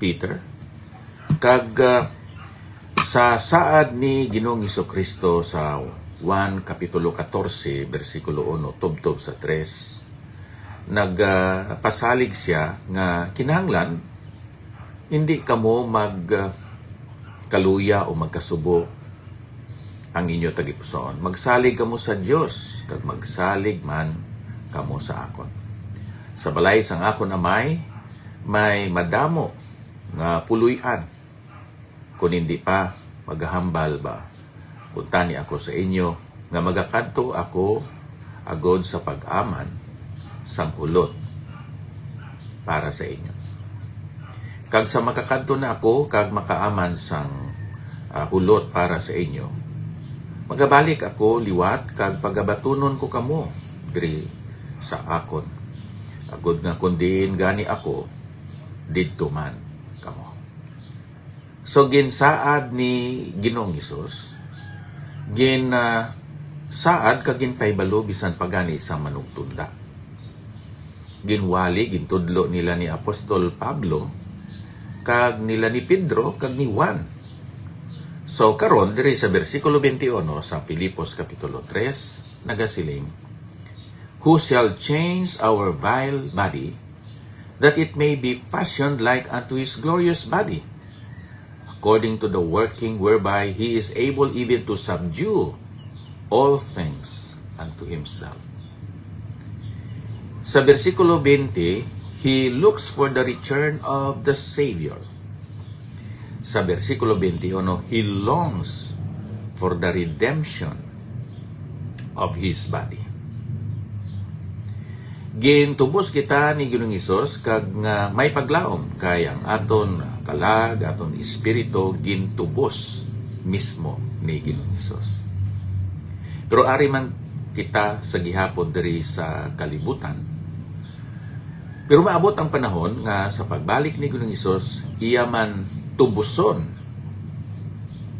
Peter. Kag sa saad ni Ginoong Hesukristo sa Juan Kapitulo 14, versikulo 1, tubtob sa 3, nagpasalig siya nga kinahanglan hindi kamo magkaluya o magkasubo ang inyo tagipusoon. Magsalig kamo sa Dios kag magsalig man kamo sa akon. Sa balay sang akon amay may madamo nga puluyan. Kung hindi pa maghahambal ba, kuntani ako sa inyo nga magakadto ako agod sa pag-aman sang hulot para sa inyo. Kag sa makakadto na ako kag makaaman sang hulot para sa inyo, magabalik ako liwat kag pagabatunon ko kamo diri sa akon. Agod nga kundiin gani ako didto man kamo. So ginsaad ni Ginoong Hesus, saad kag ginpaybalo bisan pagani sa manugtunda. Ginwali gintudlo nila ni Apostol Pablo kag nila ni Pedro kag ni Juan. So karon diri sa bersikulo 21 sa Filipos kapitulo 3 nagasiling, "Who shall change our vile body, that it may be fashioned like unto his glorious body, according to the working whereby he is able even to subdue all things unto himself." Sa versikulo 20, he looks for the return of the Savior. Sa versikulo 21, he longs for the redemption of his body. Gintubos kita ni Ginoong Hesus kag nga may paglaom kay ang aton kalag, aton espiritu gintubos mismo ni Ginoong Hesus. Pero ari man kita sa gihapon diri sa kalibutan, pero maabot ang panahon nga sa pagbalik ni Ginoong Hesus, iya man tubuson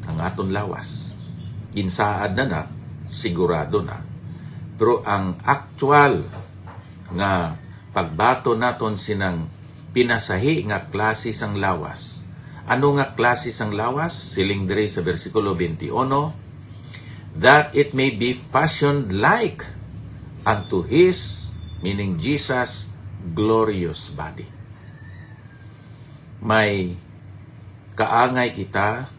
ang aton lawas. Ginsaad na, sigurado na. Pero ang actual nga pagbato naton sinang pinasahi nga klase sang lawas. Ano nga klase sang lawas? Siling diri sa versikulo 21, "That it may be fashioned like unto his," meaning Jesus, "glorious body." May kaangay kita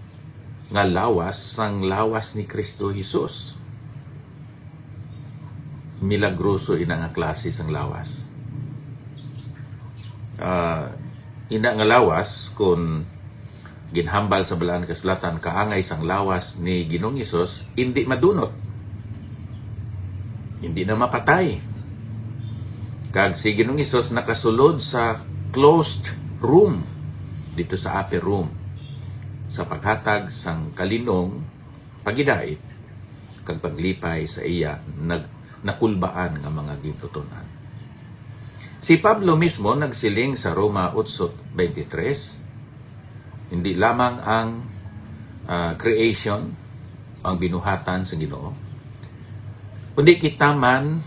nga lawas sang lawas ni Kristo Hesus. Milagroso ina nga klase sang lawas. Ina nga lawas kung ginhambal sa balaan kasulatan kaangay sang lawas ni Ginoong Hesus, hindi madunot, hindi na mapatay. Kag si Ginoong Hesus nakasulod sa closed room dito sa upper room sa paghatag sang kalinong pagidait kag paglipay sa iya nakulbaan nga mga gintutunan. Si Pablo mismo nagsiling sa Roma 8:23, hindi lamang ang creation ang binuhatan sa Ginoo, kundi kita man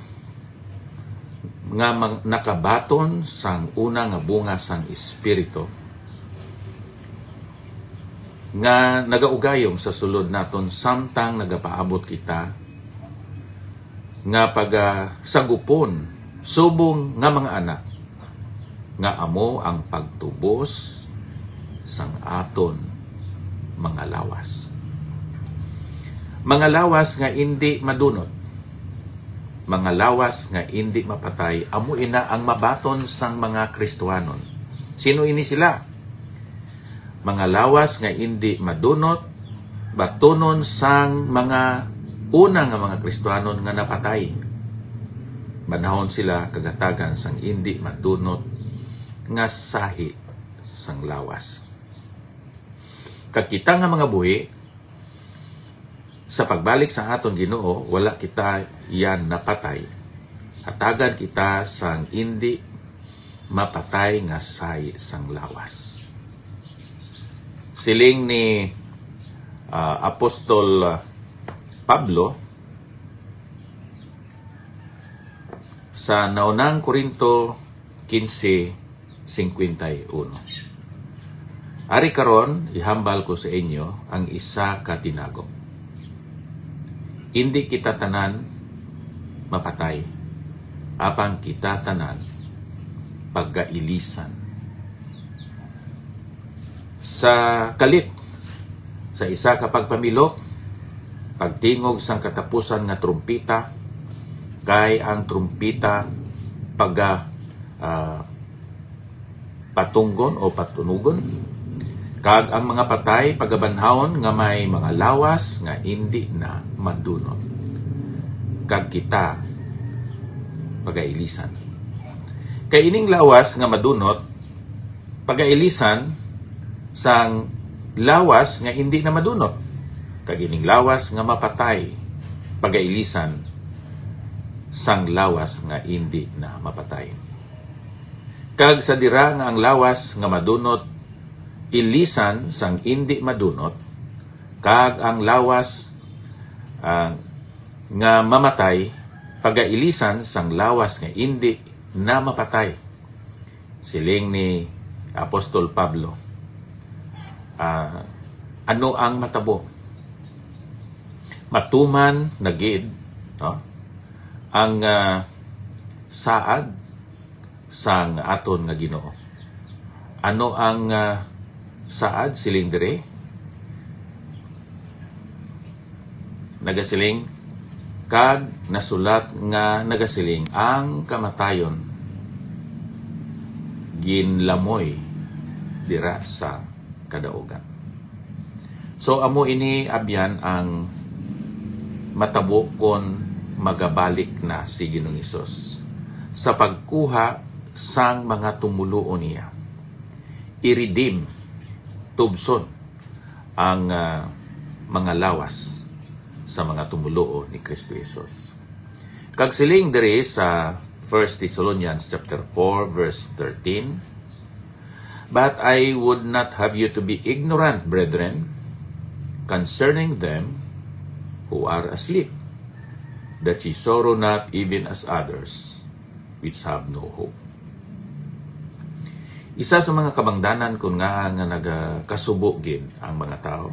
nga nakabaton sang una nga bunga sang Espiritu nga nagaugayong sa sulod naton samtang nagapaabot kita nga pagasagupon subong nga mga anak nga amo ang pagtubos sang aton mga lawas. Mga lawas nga hindi madunot, mga lawas nga hindi mapatay, amo ina ang mabaton sang mga Kristiyanon. Sino ini sila? Mga lawas nga hindi madunot, batunon sang mga una nga mga Kristiyanon nga napatay. Banahon sila kagatagan sang hindi madunot nga sahi sang lawas. Kakita nga mga buhi, sa pagbalik sa aton Ginoo, wala kita yan napatay. Hatagan kita sang hindi mapatay nga sahi sang lawas. Siling ni Apostol Pablo sa naunang Korinto 15:51. Ari karon ihambal ko sa inyo ang isa ka tinagom. Hindi kita tanan mapatay, apang kita tanan pagkailisan. Sa kalit, sa isa ka pagpamilok, pagtingog sang katapusan nga trumpita, kay ang trumpita patunggon o patunugon, kag ang mga patay pagabanhawon nga may mga lawas nga hindi na madunot, kag kita pagailisan. Kay ining lawas nga madunot, pagailisan sang lawas nga hindi na madunot, kag ining lawas nga mapatay, pagailisan sang lawas nga hindi na mapatay. Kag sa dira nga ang lawas nga madunot, ilisan sang hindi madunot, kag ang lawas nga mamatay, pagailisan sang lawas nga hindi na mapatay. Siling ni Apostol Pablo, ano ang matabo? Matuman na gid, no? Ang saad sang aton nga Ginoo. Ano ang saad? Siling dire nagasiling, kag nasulat nga nagasiling, ang kamatayon ginlamoy dira sa kadaugan. So amo ini abyan ang matabo kon magabalik na si Ginoong Hesus sa pagkuha sang mga tumuluon niya. I-redeem, tubson ang mga lawas sa mga tumuluo ni Kristo Hesus. Kag siling diri sa 1 Thessalonians chapter 4 verse 13, "But I would not have you to be ignorant, brethren, concerning them who are asleep, that ye sorrow not even as others which have no hope." Isa sa mga kabangdanan kung nga nagakasubo gid ang mga tao,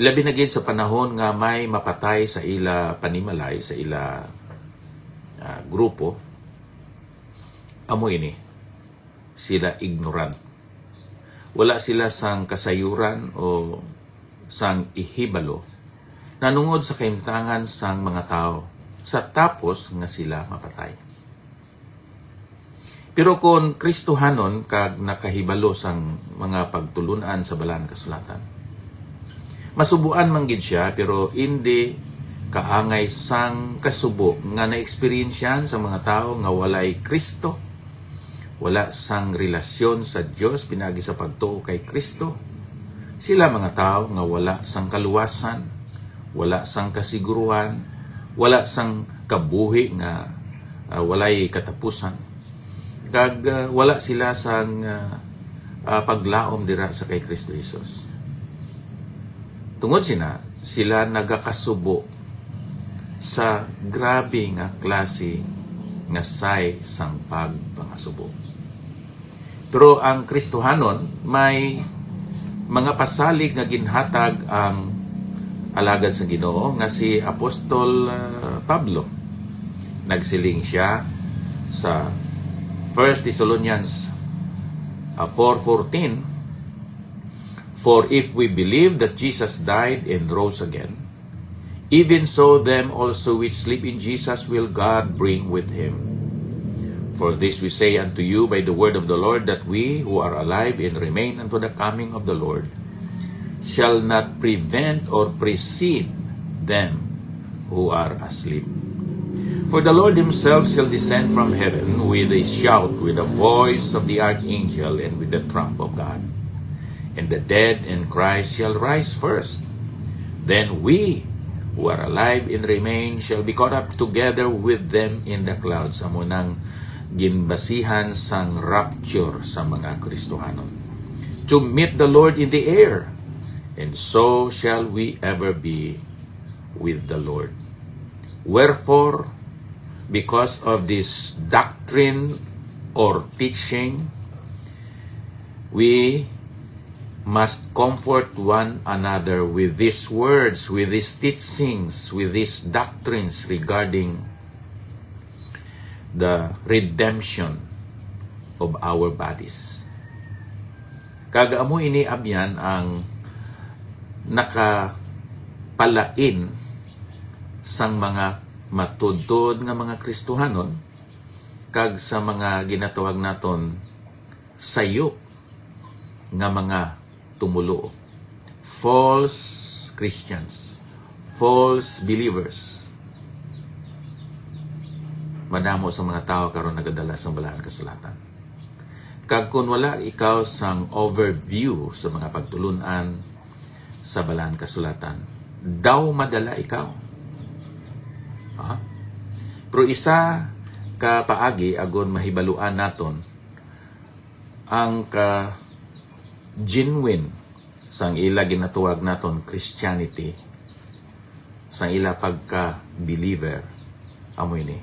labi na gid sa panahon nga may mapatay sa ila panimalay, sa ila grupo, amo ini, sila ignorant. Wala sila sang kasayuran o sang ihibalo nanungod sa kaimtangan sang mga tao sa tapos nga sila mapatay. Pero kung Kristohanon kag nakahibalo sang mga pagtulunan sa balaan kasulatan, masubuan man gid siya pero hindi kaangay sang kasubo nga na-experiensyan sa mga tao nga walay Kristo, wala sang relasyon sa Dios pinagi sa pagtuo kay Kristo. Sila mga tao nga wala sang kaluwasan, wala sang kasiguruhan, wala sang kabuhi nga walay katapusan. Kag wala sila sang paglaom dira sa kay Kristo Hesus. Tungod sila nagakasubo sa grabe nga klase nga say sang pagpangasubo. Pero ang Kristohanon may mga pasalig nga ginhatag ang alagad sa Ginoo nga si Apostol Pablo. Nagsiling siya sa 1 Thessalonians 4:14, "For if we believe that Jesus died and rose again, even so them also which sleep in Jesus will God bring with him. For this we say unto you by the word of the Lord, that we who are alive and remain unto the coming of the Lord shall not prevent or precede them who are asleep. For the Lord himself shall descend from heaven with a shout, with the voice of the archangel, and with the trump of God. And the dead in Christ shall rise first. Then we who are alive and remain shall be caught up together with them in the clouds." Amo nang ginbasihan sang rapture sa mga Kristohanon. "To meet the Lord in the air, and so shall we ever be with the Lord. Wherefore, because of this doctrine or teaching, we must comfort one another with these words, with these teachings, with these doctrines regarding the redemption of our bodies. Kagaamo ini abyan ang nakapalain sang mga matudtod nga mga Kristohanon kag sa mga ginatawag naton sayop nga mga tumulo. False Christians, false believers. Madamo sa mga tao karon nagadala sa Balaang Kasulatan. Kag kung wala ikaw sang overview sa mga pagtulunan sa Balaang Kasulatan, daw madala ikaw. Pero isa ka paagi agon mahibaluan naton ang genuine sang ila ginatuwag naton Christianity, sang ila pagka-believer. Amoy ni.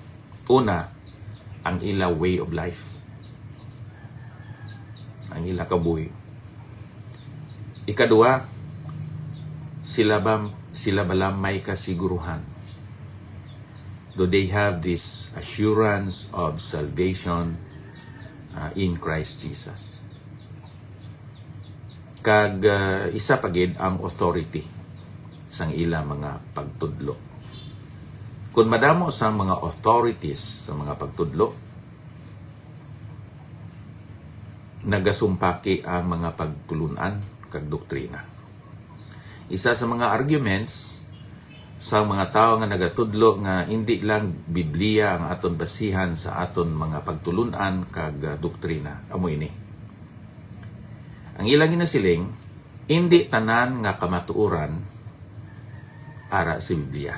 Una, ang ila way of life. Ang ila kabuhi. Ikadua, sila ba may kasiguruhan? Do they have this assurance of salvation in Christ Jesus? Kag isa pagid ang authority sang ila mga pagtudlo. Kung madamo sang mga authorities sa mga pagtudlo, nagasumpaki ang mga pagtulunan kag doktrina. Isa sa mga arguments sa mga tao nga nagatudlo nga hindi lang Biblia ang aton basihan sa aton mga pagtulunan kag doktrina. Amoy ni. Ang ilang ginasiling, hindi tanan nga kamatuoran ara sa Biblia.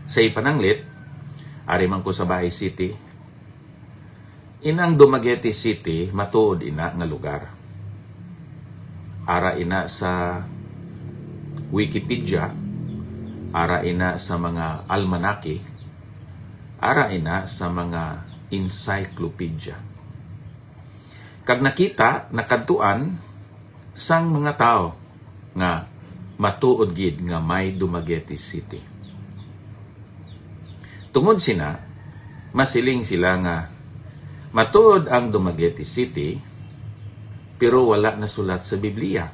Sa ipananglit, ari man ko sa Bahay City, inang Dumaguete City, matuod ina nga lugar. Ara ina sa Wikipedia, ara ina sa mga almanaki, ara ina sa mga encyclopedia. Kag nakita, nakadtuan sang mga tao nga matuod gid nga may Dumaguete City. Tungod sina, masiling sila nga matuod ang Dumaguete City pero wala nasulat sa Biblia.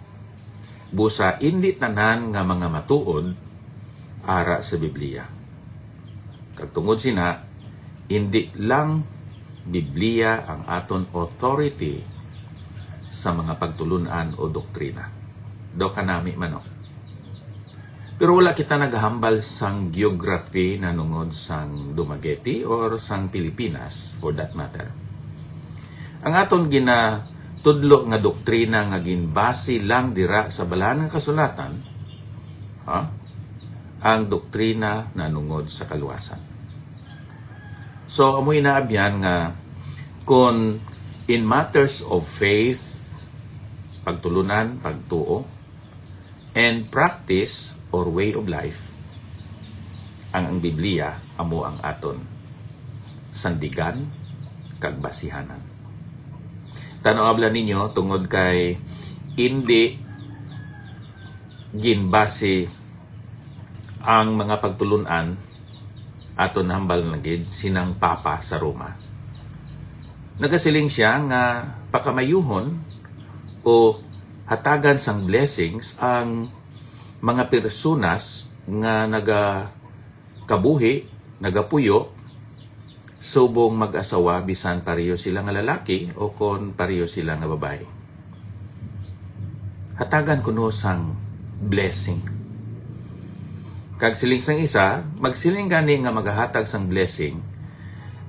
Busa hindi tanan nga mga matuod ara sa Biblia. Kagtungod sina, hindi lang Biblia ang aton authority sa mga pagtulunan o doktrina. Do kanami mano. Pero wala kita naghambal sang geography na nungod sang Dumaguete or sang Pilipinas for that matter. Ang aton ginatudlo nga doktrina nga ginbase lang dira sa Balaang Kasulatan, ang doktrina na nungod sa kaluwasan. So, amoy naabyan nga kung in matters of faith, pagtulunan, pagtuo, and practice or way of life, ang Biblia amo ang aton sandigan kag basihanan. Tanaw-abla ninyo tungod kay hindi ginbase ang mga pagtulunan aton hambal na gid sinang Papa sa Roma. Nagasiling siya nga pakamayuhon o hatagan sang blessings ang mga personas nga nagakabuhi, nagapuyo, subong mag-asawa bisan pareho sila nga lalaki o kon pareho sila nga babae. Hatagan kuno sang blessing. Kag siling sang isa, magsiling gani nga magahatag sang blessing,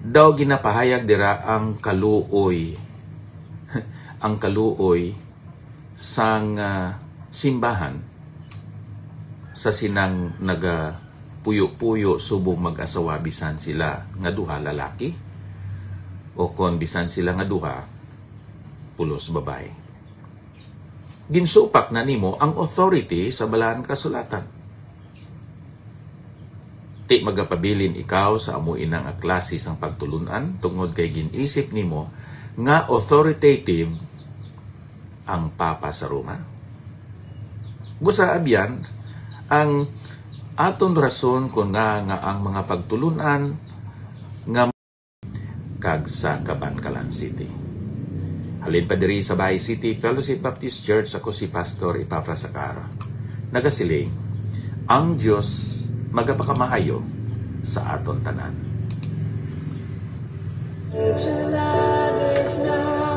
daw ginapahayag dira ang kaluoy. Ang kaluoy sang simbahan sa sinang nagapuyo-puyo subong mag-asawa bisan sila nga duha lalaki o kon bisan sila nga duha pulos babae. Ginsupak na nimo ang authority sa Balaang Kasulatan. Di magapabilin ikaw sa amo inang klase sang pagtulunan tungod kay ginisip nimo nga authoritative ang Papa sa Roma? Busa abyan, ang aton rason kung nga ang mga pagtulunan nga kag sa Cabancalan City. Halin pa diri sa Bay City Fellowship Baptist Church, ako si Pastor Epafras Sakara. Nagasiling, ang Diyos magapakamaayo sa aton tanan. Your love is not